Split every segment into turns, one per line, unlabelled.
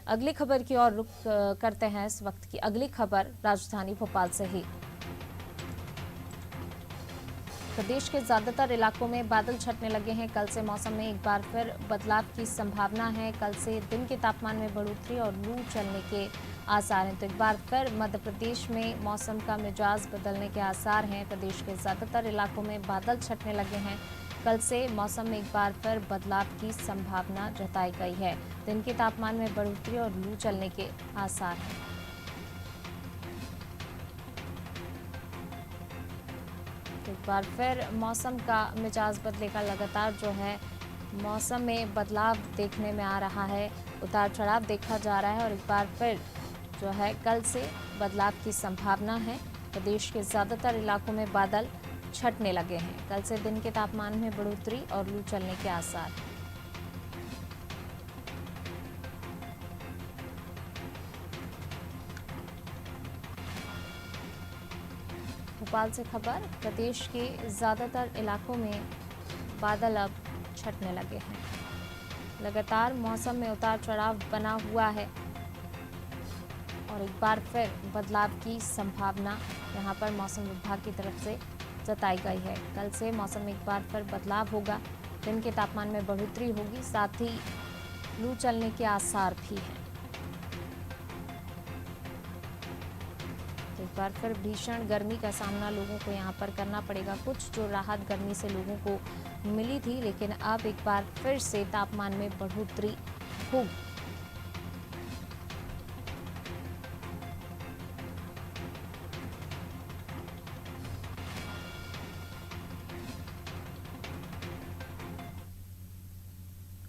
अगली खबर की ओर रुख करते हैं। इस वक्त की अगली खबर राजधानी भोपाल से ही। प्रदेश के ज्यादातर इलाकों में बादल छटने लगे हैं। कल से मौसम में एक बार फिर बदलाव की संभावना है। कल से दिन के तापमान में बढ़ोतरी और लू चलने के आसार हैं। तो एक बार फिर मध्य प्रदेश में मौसम का मिजाज बदलने के आसार हैं। प्रदेश के ज्यादातर इलाकों में बादल छटने लगे हैं। कल से मौसम में एक बार फिर बदलाव की संभावना जताई गई है। दिन के तापमान में बढ़ोतरी और लू चलने के आसार हैं। एक बार फिर मौसम का मिजाज बदलेगा। लगातार जो है मौसम में बदलाव देखने में आ रहा है, उतार चढ़ाव देखा जा रहा है और एक बार फिर जो है कल से बदलाव की संभावना है। प्रदेश के ज्यादातर इलाकों में बादल छटने लगे हैं। कल से दिन के तापमान में बढ़ोतरी और लू चलने के आसार हैं। भोपाल से खबर, प्रदेश के ज्यादातर इलाकों में बादल अब छटने लगे हैं। लगातार मौसम में उतार चढ़ाव बना हुआ है और एक बार फिर बदलाव की संभावना यहां पर मौसम विभाग की तरफ से जताई गई है। कल से मौसम में एक बार फिर बदलाव होगा। दिन के तापमान में बढ़ोतरी होगी, साथ ही लू चलने के आसार भी हैं। तो एक बार फिर भीषण गर्मी का सामना लोगों को यहां पर करना पड़ेगा। कुछ जो राहत गर्मी से लोगों को मिली थी, लेकिन अब एक बार फिर से तापमान में बढ़ोतरी होगी।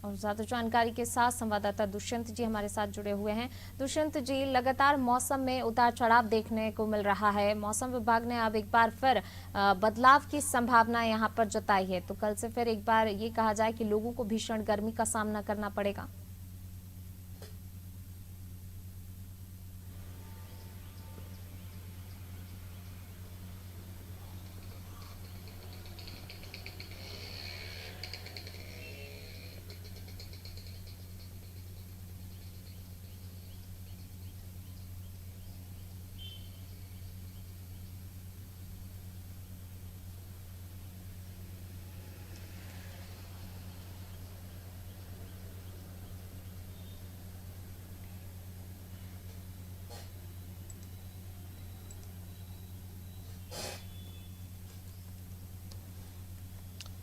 और ज्यादा जानकारी के साथ संवाददाता दुष्यंत जी हमारे साथ जुड़े हुए हैं। दुष्यंत जी, लगातार मौसम में उतार चढ़ाव देखने को मिल रहा है। मौसम विभाग ने अब एक बार फिर बदलाव की संभावना यहां पर जताई है। तो कल से फिर एक बार ये कहा जाए कि लोगों को भीषण गर्मी का सामना करना पड़ेगा।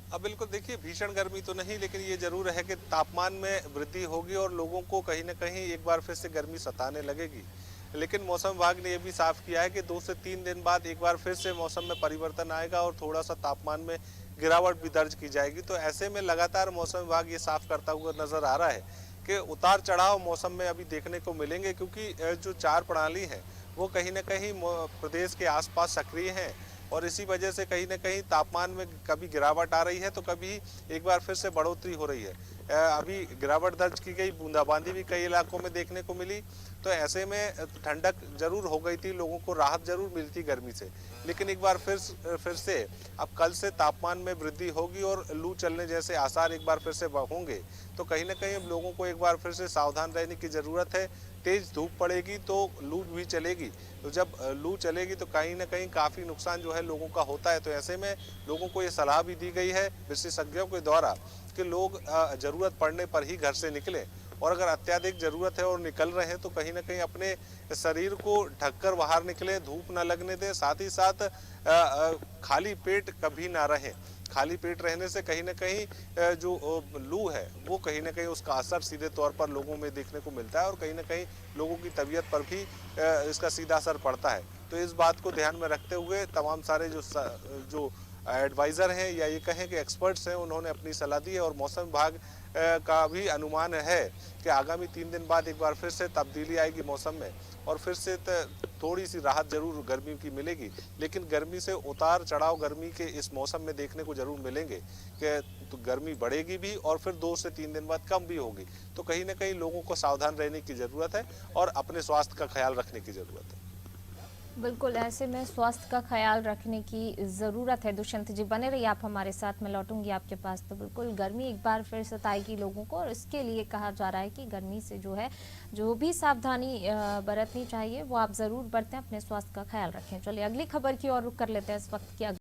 अब बिल्कुल देखिए, भीषण गर्मी तो नहीं, लेकिन ये जरूर है कि तापमान में वृद्धि होगी और लोगों को कहीं ना कहीं एक बार फिर से गर्मी सताने लगेगी। लेकिन मौसम विभाग ने यह भी साफ किया है कि 2 से 3 दिन बाद एक बार फिर से मौसम में परिवर्तन आएगा और थोड़ा सा तापमान में गिरावट भी दर्ज की जाएगी। तो ऐसे में लगातार मौसम विभाग ये साफ करता हुआ नजर आ रहा है कि उतार चढ़ाव मौसम में अभी देखने को मिलेंगे, क्योंकि जो चार प्रणाली है वो कहीं ना कहीं प्रदेश के आसपास सक्रिय हैं और इसी वजह से कहीं ना कहीं तापमान में कभी गिरावट आ रही है तो कभी एक बार फिर से बढ़ोतरी हो रही है। अभी गिरावट दर्ज की गई, बूंदाबांदी भी कई इलाकों में देखने को मिली। तो ऐसे में ठंडक जरूर हो गई थी, लोगों को राहत जरूर मिलती गर्मी से। लेकिन एक बार फिर से अब कल से तापमान में वृद्धि होगी और लू चलने जैसे आसार एक बार फिर से होंगे। तो कहीं ना कहीं अब लोगों को एक बार फिर से सावधान रहने की जरूरत है। तेज धूप पड़ेगी तो लू भी चलेगी। तो जब लू चलेगी तो कहीं ना कहीं काफी नुकसान जो है लोगों का होता है। तो ऐसे में लोगों को ये सलाह भी दी गई है विशेषज्ञों के द्वारा कि लोग जरूरत पड़ने पर ही घर से निकलें और अगर अत्यधिक जरूरत है और निकल रहे हैं तो कहीं ना कहीं अपने शरीर को ढककर बाहर निकले, धूप न लगने दें। साथ ही साथ खाली पेट कभी ना रहें। खाली पेट रहने से कहीं ना कहीं जो लू है वो कहीं ना कहीं उसका असर सीधे तौर पर लोगों में देखने को मिलता है और कहीं ना कहीं लोगों की तबीयत पर भी इसका सीधा असर पड़ता है। तो इस बात को ध्यान में रखते हुए तमाम सारे जो एडवाइजर हैं या ये कहें कि एक्सपर्ट्स हैं, उन्होंने अपनी सलाह दी है और मौसम विभाग का भी अनुमान है कि आगामी 3 दिन बाद एक बार फिर से तब्दीली आएगी मौसम में और फिर से थोड़ी सी राहत जरूर गर्मी की मिलेगी। लेकिन गर्मी से उतार चढ़ाव गर्मी के इस मौसम में देखने को जरूर मिलेंगे कि तो गर्मी बढ़ेगी भी और फिर 2 से 3 दिन बाद कम भी होगी। तो कहीं ना कहीं लोगों को सावधान रहने की जरूरत है और अपने स्वास्थ्य का ख्याल रखने की जरूरत है।
बिल्कुल, ऐसे में स्वास्थ्य का ख्याल रखने की ज़रूरत है। दुष्यंत जी बने रहिए आप हमारे साथ, मैं लौटूँगी आपके पास। तो बिल्कुल गर्मी एक बार फिर सताएगी लोगों को और इसके लिए कहा जा रहा है कि गर्मी से जो है, जो भी सावधानी बरतनी चाहिए वो आप ज़रूर बरतें, अपने स्वास्थ्य का ख्याल रखें। चलिए अगली खबर की ओर रुख कर लेते हैं इस वक्त की।